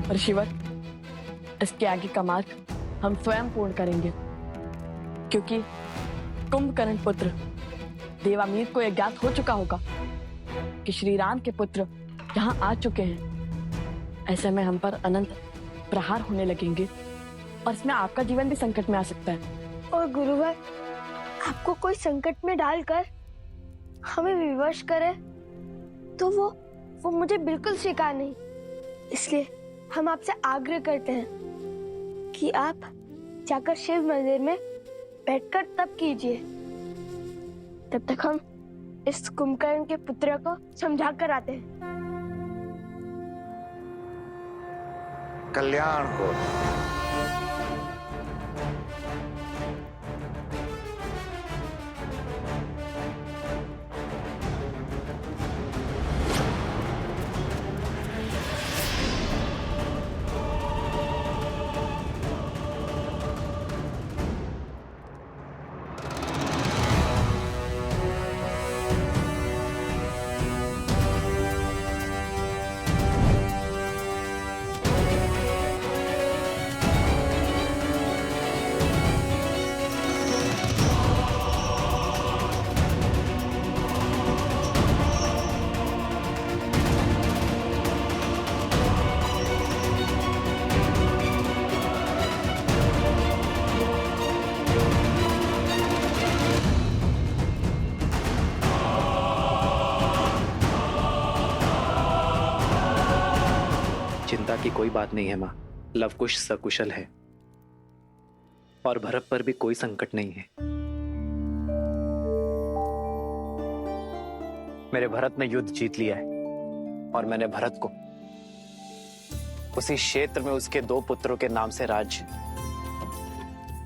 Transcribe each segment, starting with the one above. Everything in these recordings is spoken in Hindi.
और शिवर, इसके आगे का मार्ग हम स्वयं पूर्ण करेंगे, क्योंकि कुंभकर्ण पुत्र देवामीर को यह ज्ञात हो चुका होगा कि श्री राम के पुत्र यहाँ आ चुके हैं। ऐसे में हम पर अनंत प्रहार होने लगेंगे और इसमें आपका जीवन भी संकट में आ सकता है। और गुरुवर, आपको कोई संकट में डालकर हमें विवश करे तो वो मुझे बिल्कुल स्वीकार नहीं। इसलिए हम आपसे आग्रह करते हैं कि आप जाकर शिव मंदिर में बैठकर तप कीजिए। तब तक हम इस कुंभकर्ण के पुत्र को समझा कर आते हैं। कल्याण हो। चिंता की कोई बात नहीं है माँ। लवकुश सकुशल है और भरत पर भी कोई संकट नहीं है। मेरे भरत ने युद्ध जीत लिया है और मैंने भरत को उसी क्षेत्र में उसके 2 पुत्रों के नाम से राज्य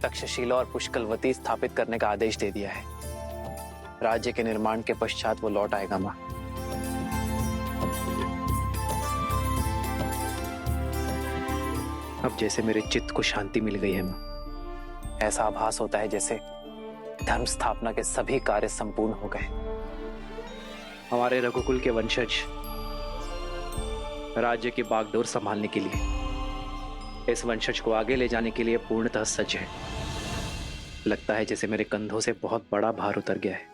तक्षशिला और पुष्कलवती स्थापित करने का आदेश दे दिया है। राज्य के निर्माण के पश्चात वो लौट आएगा माँ। अब जैसे मेरे चित्त को शांति मिल गई है माँ। ऐसा आभास होता है जैसे धर्म स्थापना के सभी कार्य संपूर्ण हो गए। हमारे रघुकुल के वंशज राज्य की बागडोर संभालने के लिए, इस वंशज को आगे ले जाने के लिए पूर्णतः सज्ज है। लगता है जैसे मेरे कंधों से बहुत बड़ा भार उतर गया है।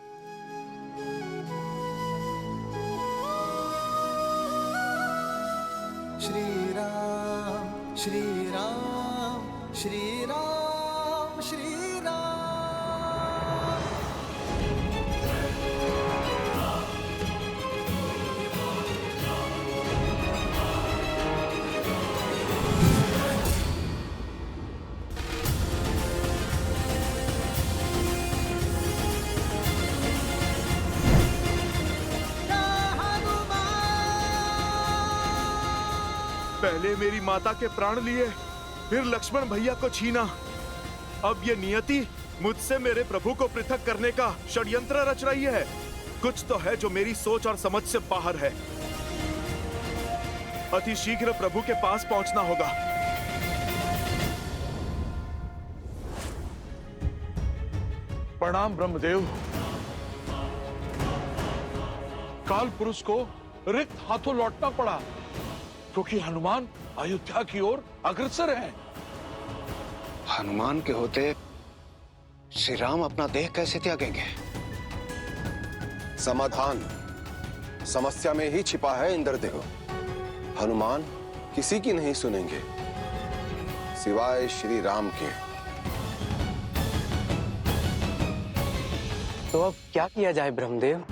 श्री राम श्री राम श्री राम श्री राम। पहले मेरी माता के प्राण लिए, फिर लक्ष्मण भैया को छीना। अब ये नियति मुझसे मेरे प्रभु को पृथक करने का षड्यंत्र रच रही है। कुछ तो है जो मेरी सोच और समझ से बाहर है। अति शीघ्र प्रभु के पास पहुंचना होगा। प्रणाम ब्रह्मदेव। काल पुरुष को रिक्त हाथों लौटना पड़ा क्योंकि हनुमान अयोध्या की ओर अग्रसर हैं। हनुमान के होते श्री राम अपना देह कैसे त्यागेंगे? समाधान समस्या में ही छिपा है इंद्रदेव। हनुमान किसी की नहीं सुनेंगे सिवाय श्री राम के। तो अब क्या किया जाए ब्रह्मदेव?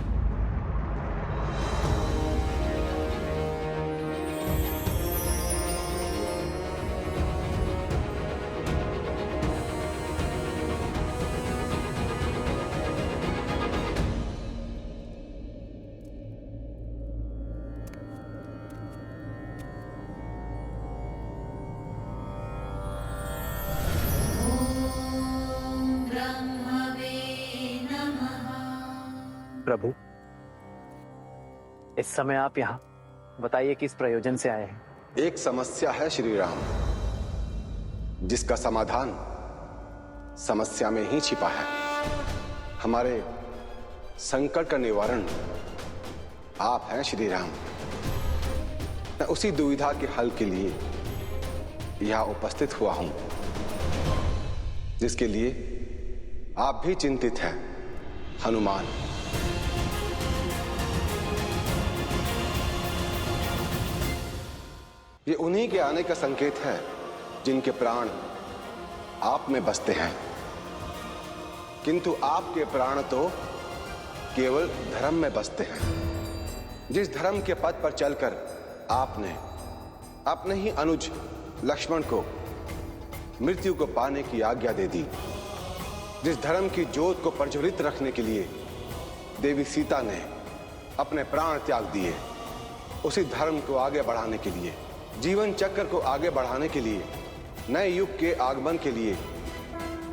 प्रभु, इस समय आप यहाँ बताइए किस प्रयोजन से आए हैं? एक समस्या है श्री राम, जिसका समाधान समस्या में ही छिपा है। हमारे संकट का निवारण आप हैं श्री राम। मैं उसी दुविधा के हल के लिए यहां उपस्थित हुआ हूं, जिसके लिए आप भी चिंतित हैं, हनुमान। ये उन्हीं के आने का संकेत है जिनके प्राण आप में बसते हैं, किंतु आपके प्राण तो केवल धर्म में बसते हैं। जिस धर्म के पथ पर चलकर आपने अपने ही अनुज लक्ष्मण को मृत्यु को पाने की आज्ञा दे दी, जिस धर्म की ज्योत को प्रज्वलित रखने के लिए देवी सीता ने अपने प्राण त्याग दिए, उसी धर्म को आगे बढ़ाने के लिए, जीवन चक्र को आगे बढ़ाने के लिए, नए युग के आगमन के लिए,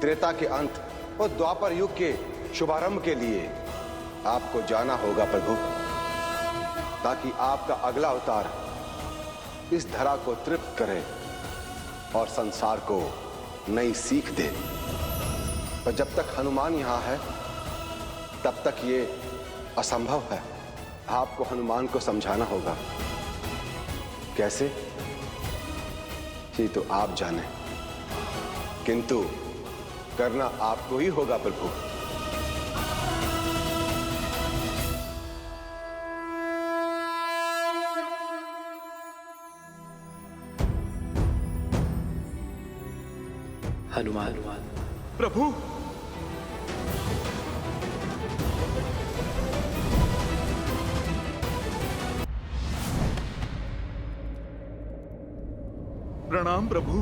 त्रेता के अंत और द्वापर युग के शुभारंभ के लिए आपको जाना होगा प्रभु, ताकि आपका अगला अवतार इस धरा को तृप्त करे और संसार को नई सीख दे। पर जब तक हनुमान यहां है तब तक ये असंभव है। आपको हनुमान को समझाना होगा। कैसे, ये तो आप जाने, किंतु करना आपको ही होगा प्रभु। हनुमान। प्रभु, प्रणाम प्रभु।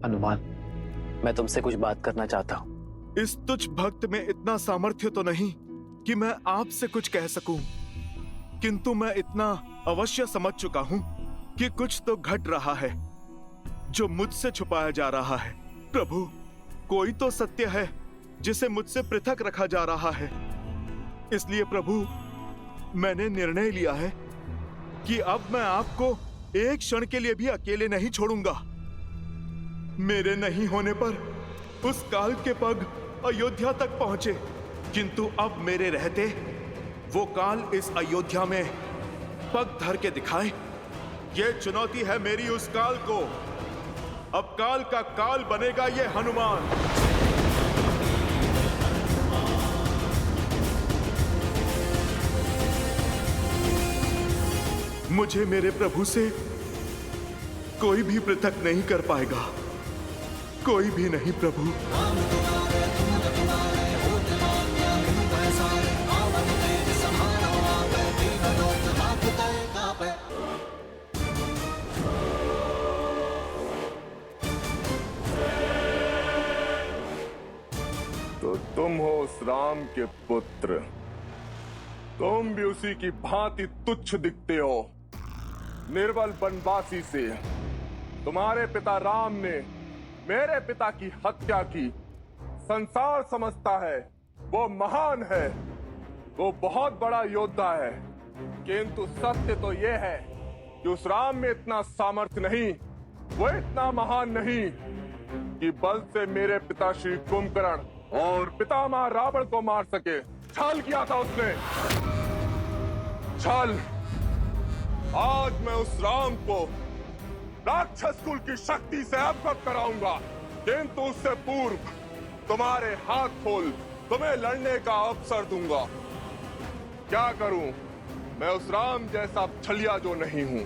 हनुमान, मैं तुमसे कुछ बात करना चाहता हूं। इस तुच्छ भक्त में इतना सामर्थ्य तो नहीं कि मैं आपसे कुछ कह सकूं, किंतु मैं इतना अवश्य समझ चुका हूं कि कुछ तो घट रहा है जो मुझसे छुपाया जा रहा है। प्रभु, कोई तो सत्य है जिसे मुझसे पृथक रखा जा रहा है। इसलिए प्रभु, मैंने निर्णय लिया है कि अब मैं आपको एक क्षण के लिए भी अकेले नहीं छोड़ूंगा। मेरे नहीं होने पर उस काल के पग अयोध्या तक पहुंचे, किंतु अब मेरे रहते वो काल इस अयोध्या में पग धर के दिखाए। ये चुनौती है मेरी उस काल को। अब काल का काल बनेगा ये हनुमान। मुझे मेरे प्रभु से कोई भी पृथक नहीं कर पाएगा, कोई भी नहीं प्रभु। तो तुम हो उस राम के पुत्र, तुम भी उसी की भांति तुच्छ दिखते हो। निर्बल बनवासी से तुम्हारे पिता राम ने मेरे पिता की हत्या की। संसार समझता है वो महान है, वो बहुत बड़ा योद्धा है, किंतु सत्य तो ये है कि उस राम में इतना सामर्थ्य नहीं, वो इतना महान नहीं कि बल से मेरे पिता श्री कुंभकर्ण और पितामह रावण को मार सके। छल किया था उसने, छल। आज मैं उस राम को राक्षस कुल की शक्ति से अवगत कराऊंगा, किंतु उससे पूर्व तुम्हारे हाथ खोल तुम्हें लड़ने का अवसर दूंगा। क्या करूं, मैं उस राम जैसा छलिया जो नहीं हूं।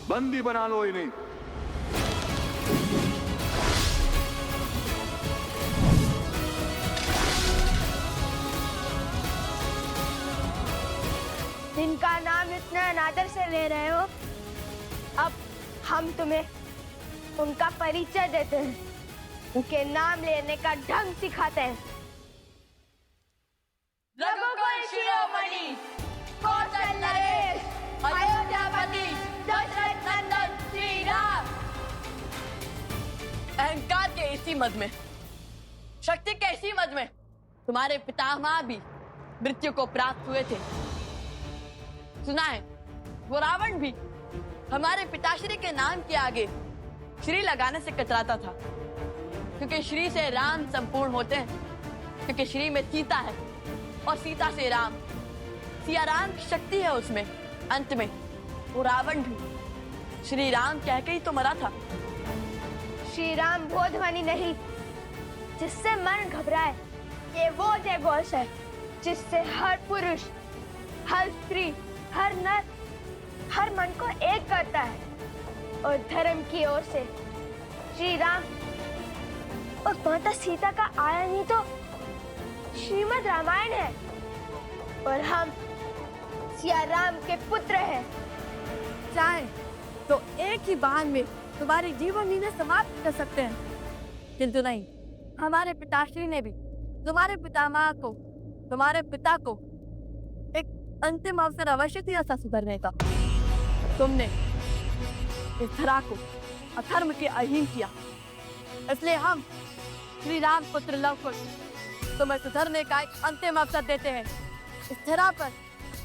बंदी बना लो इन्हें। जिनका नाम इतना अनादर से ले रहे हो, अब हम तुम्हें उनका परिचय देते हैं, उनके नाम लेने का ढंग सिखाते हैं। रघुकुल शिरोमणि, कौशल नरेश, अयोध्यापति, दशरथ नंदन श्री राम। अहंकार के इसी मद में, शक्ति के इसी मद में तुम्हारे पितामह भी मृत्यु को प्राप्त हुए थे। सुना है वो रावण भी हमारे पिताश्री के नाम के आगे श्री लगाने से कतराता था, क्योंकि श्री से राम संपूर्ण होते हैं, क्योंकि श्री में सीता है और सीता से राम, सिया राम की शक्ति है उसमें। अंत में वो रावण भी श्री राम कह के ही तो मरा था। श्री राम वो ध्वनि नहीं जिससे मन घबराए, ये वो जयघोष है जिससे हर पुरुष, हर स्त्री, हर नर, हर मन को एक करता है। और धर्म की ओर से श्री राम और माता सीता का आयन ही तो श्रीमद् रामायण है, और हम सिया राम के पुत्र हैं। चाहे तो एक ही बाण में तुम्हारी जीवन लीला समाप्त कर सकते हैं, किंतु नहीं, हमारे पिताश्री ने भी तुम्हारे पितामह को, तुम्हारे पिता को एक अंतिम अवसर अवश्य दिया था सुधरने का। तुमने इस धरा को अधर्म के अधीन किया, इसलिए हम श्री राम पुत्र लव कुश तुम्हें सुधरने का एक अंतिम अवसर देते हैं। इस धरा पर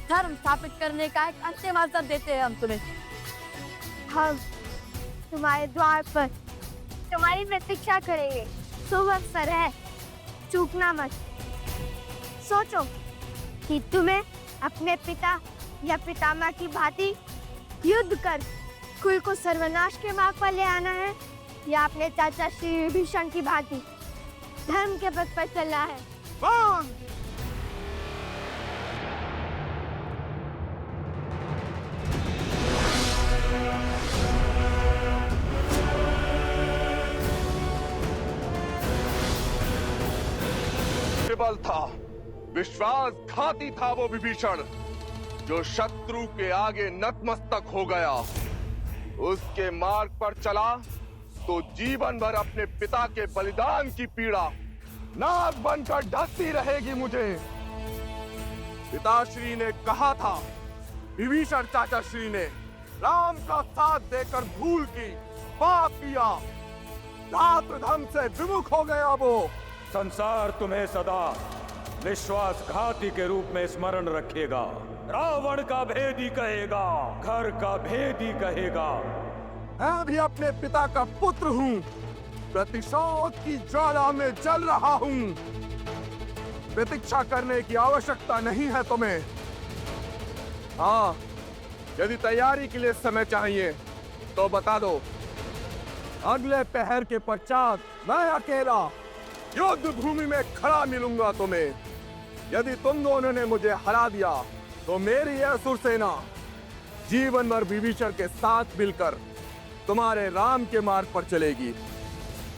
धर्म स्थापित करने का एक अंतिम अवसर देते हैं हम तुम्हें। हम तुम्हारे द्वार पर तुम्हारी प्रतीक्षा करेंगे। शुभ अवसर है, चूकना मत। सोचो कि तुम्हें अपने पिता या पितामह की भांति युद्ध कर कुल को सर्वनाश के मार्ग पर ले आना है, या अपने चाचा श्री विभीषण की भांति धर्म के पथ पर चलना है। बल था, विश्वासघाती था वो विभीषण, जो शत्रु के आगे नतमस्तक हो गया। उसके मार्ग पर चला तो जीवन भर अपने पिता के बलिदान की पीड़ा नाग बनकर ढकती रहेगी मुझे। पिताश्री ने कहा था, विभीषण चाचा श्री ने राम का साथ देकर भूल की, पाप किया, धर्म से विमुख हो गया वो। संसार तुम्हें सदा विश्वासघाती के रूप में स्मरण रखेगा। रावण का भेदी कहेगा, घर का भेदी कहेगा। मैं भी अपने पिता का पुत्र हूँ, प्रतिशोध की ज्वाला में जल रहा हूँ। प्रतीक्षा करने की आवश्यकता नहीं है तुम्हें। हाँ, यदि तैयारी के लिए समय चाहिए तो बता दो। अगले पहर के पश्चात मैं अकेला युद्ध भूमि में खड़ा मिलूंगा तुम्हें। यदि तुम दोनों ने मुझे हरा दिया तो मेरी यह असुर सेना जीवन भर विभीषण के साथ मिलकर तुम्हारे राम के मार्ग पर चलेगी।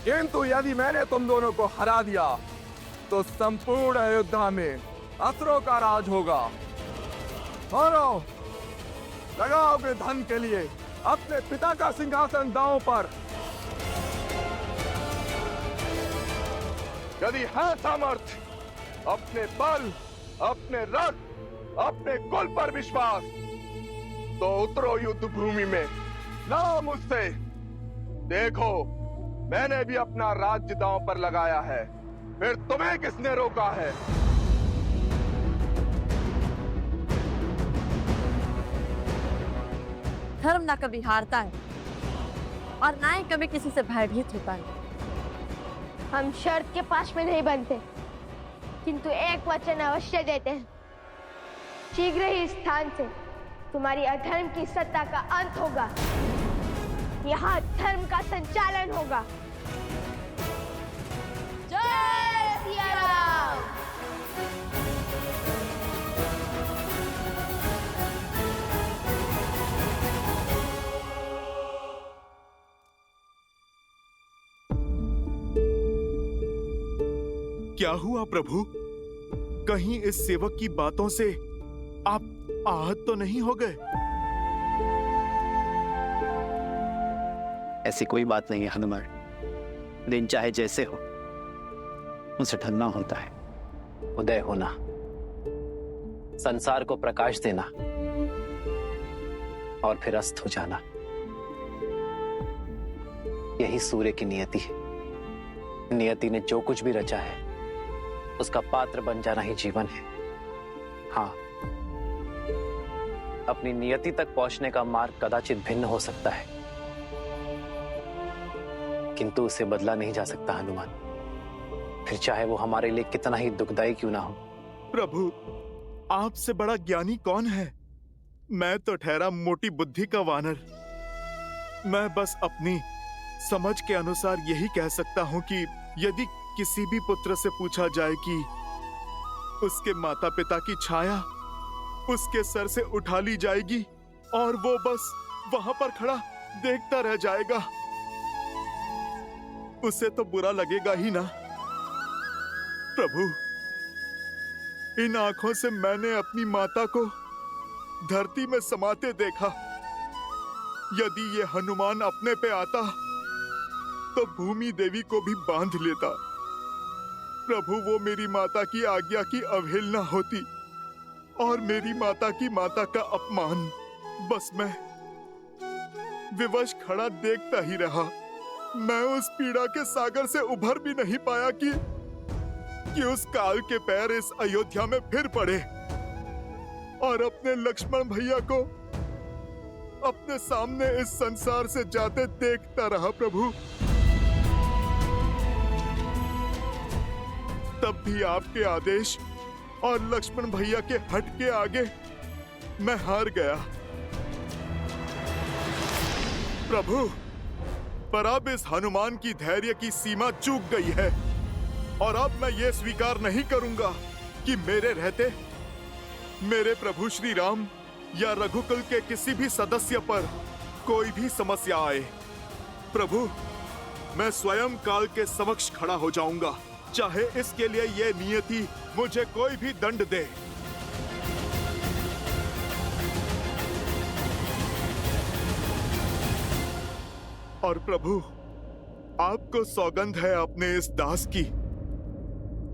किंतु यदि मैंने तुम दोनों को हरा दिया तो संपूर्ण अयोध्या में असुरों का राज होगा। और लगाओगे धन के लिए अपने पिता का सिंहासन दांव पर। यदि है सामर्थ्य, अपने बल, अपने रथ, अपने कुल पर विश्वास, तो उतरो युद्ध भूमि में, ना मुझसे। देखो, मैंने भी अपना राज्य दांव पर लगाया है, फिर तुम्हें किसने रोका है? धर्म ना कभी हारता है और ना ही कभी किसी से भयभीत होता है। हम शर्त के पास में नहीं बनते, किंतु एक वचन अवश्य देते हैं। शीघ्र ही इस स्थान से तुम्हारी अधर्म की सत्ता का अंत होगा। यहाँ धर्म का संचालन होगा। जय सिया राम। क्या हुआ प्रभु? कहीं इस सेवक की बातों से आप आहत तो नहीं हो गए? ऐसी कोई बात नहीं है हनुमान। दिन चाहे जैसे हो, उसे ढलना होता है। उदय होना, संसार को प्रकाश देना और फिर अस्त हो जाना, यही सूर्य की नियति है। नियति ने जो कुछ भी रचा है उसका पात्र बन जाना ही जीवन है। हाँ, अपनी नियति तक पहुंचने का मार्ग कदाचित भिन्न हो सकता है, किंतु उसे बदला नहीं जा सकता हनुमान, फिर चाहे वो हमारे लिए कितना ही दुखदाई क्यों ना हो। प्रभु, आपसे बड़ा ज्ञानी कौन है? मैं तो ठहरा मोटी बुद्धि का वानर। मैं बस अपनी समझ के अनुसार यही कह सकता हूं कि यदि किसी भी पुत्र से पूछा जाए कि उसके माता पिता की छाया उसके सर से उठा ली जाएगी और वो बस वहां पर खड़ा देखता रह जाएगा, उसे तो बुरा लगेगा ही ना। प्रभु, इन आंखों से मैंने अपनी माता को धरती में समाते देखा। यदि ये हनुमान अपने पे आता तो भूमि देवी को भी बांध लेता। प्रभु, वो मेरी माता की आज्ञा की अवहेलना होती और मेरी माता की माता का अपमान। बस मैं विवश खड़ा देखता ही रहा। मैं उस पीड़ा के सागर से उभर भी नहीं पाया कि उस काल के पैर इस अयोध्या में फिर पड़े और अपने लक्ष्मण भैया को अपने सामने इस संसार से जाते देखता रहा। प्रभु, तब भी आपके आदेश और लक्ष्मण भैया के हट के आगे मैं हार गया। प्रभु, पर अब इस हनुमान की धैर्य की सीमा चूक गई है और अब मैं ये स्वीकार नहीं करूंगा कि मेरे रहते मेरे प्रभु श्री राम या रघुकुल के किसी भी सदस्य पर कोई भी समस्या आए। प्रभु, मैं स्वयं काल के समक्ष खड़ा हो जाऊंगा, चाहे इसके लिए ये नियति मुझे कोई भी दंड दे। और प्रभु, आपको सौगंध है अपने इस दास की,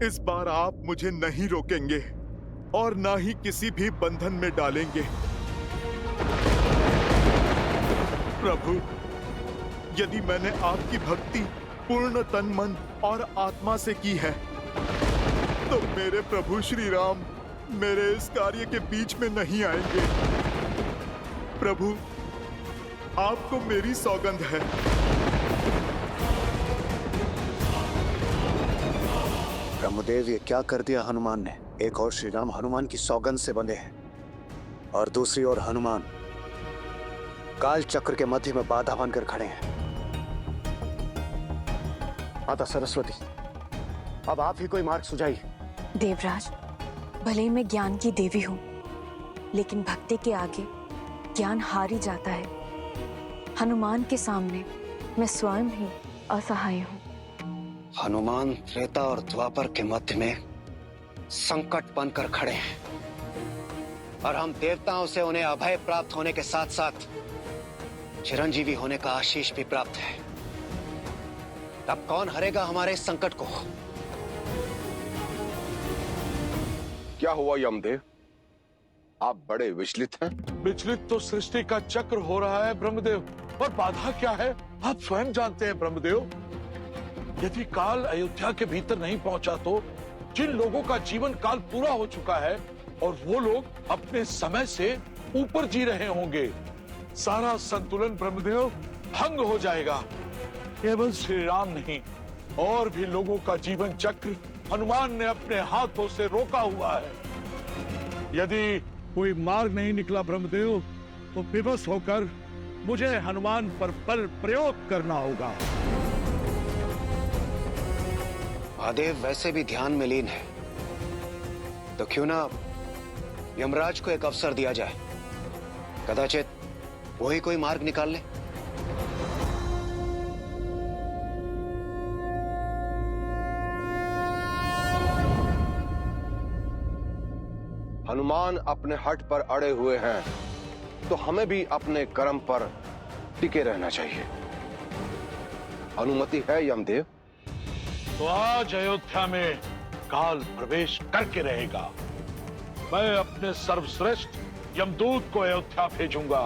इस बार आप मुझे नहीं रोकेंगे और ना ही किसी भी बंधन में डालेंगे। प्रभु, यदि मैंने आपकी भक्ति पूर्ण तन मन और आत्मा से की है तो मेरे प्रभु श्री राम मेरे इस कार्य के बीच में नहीं आएंगे। प्रभु, आपको मेरी सौगंध है। ब्रह्मदेव, ये क्या कर दिया हनुमान ने? एक और श्री राम हनुमान की सौगंध से बंधे हैं और दूसरी ओर हनुमान काल चक्र के मध्य में बाधा बनकर खड़े हैं। माता सरस्वती, अब आप ही कोई मार्ग सुझाइए। देवराज, भले ही मैं ज्ञान की देवी हूं, लेकिन भक्ति के आगे ज्ञान हार ही जाता है। हनुमान के सामने मैं स्वयं ही असहाय हूं। हनुमान त्रेता और द्वापर के मध्य में संकट बनकर खड़े हैं और हम देवताओं से उन्हें अभय प्राप्त होने के साथ साथ चिरंजीवी होने का आशीष भी प्राप्त है। अब कौन हरेगा हमारे इस संकट को? क्या हुआ यमदेव, आप बड़े विचलित हैं? विचलित तो सृष्टि का चक्र हो रहा है ब्रह्मदेव, और बाधा क्या है आप स्वयं जानते हैं ब्रह्मदेव। यदि काल अयोध्या के भीतर नहीं पहुंचा तो जिन लोगों का जीवन काल पूरा हो चुका है और वो लोग अपने समय से ऊपर जी रहे होंगे, सारा संतुलन ब्रह्मदेव भंग हो जाएगा। केवल श्री राम नहीं, और भी लोगों का जीवन चक्र हनुमान ने अपने हाथों से रोका हुआ है। यदि कोई मार्ग नहीं निकला ब्रह्मदेव, तो विवश होकर मुझे हनुमान पर बल प्रयोग करना होगा। महादेव वैसे भी ध्यान में लीन है, तो क्यों ना यमराज को एक अवसर दिया जाए, कदाचित वही कोई मार्ग निकाल ले। हनुमान अपने हट पर अड़े हुए हैं तो हमें भी अपने कर्म पर टिके रहना चाहिए। अनुमति है यमदेव? तो आज अयोध्या में काल प्रवेश करके रहेगा। मैं अपने सर्वश्रेष्ठ यमदूत को अयोध्या भेजूंगा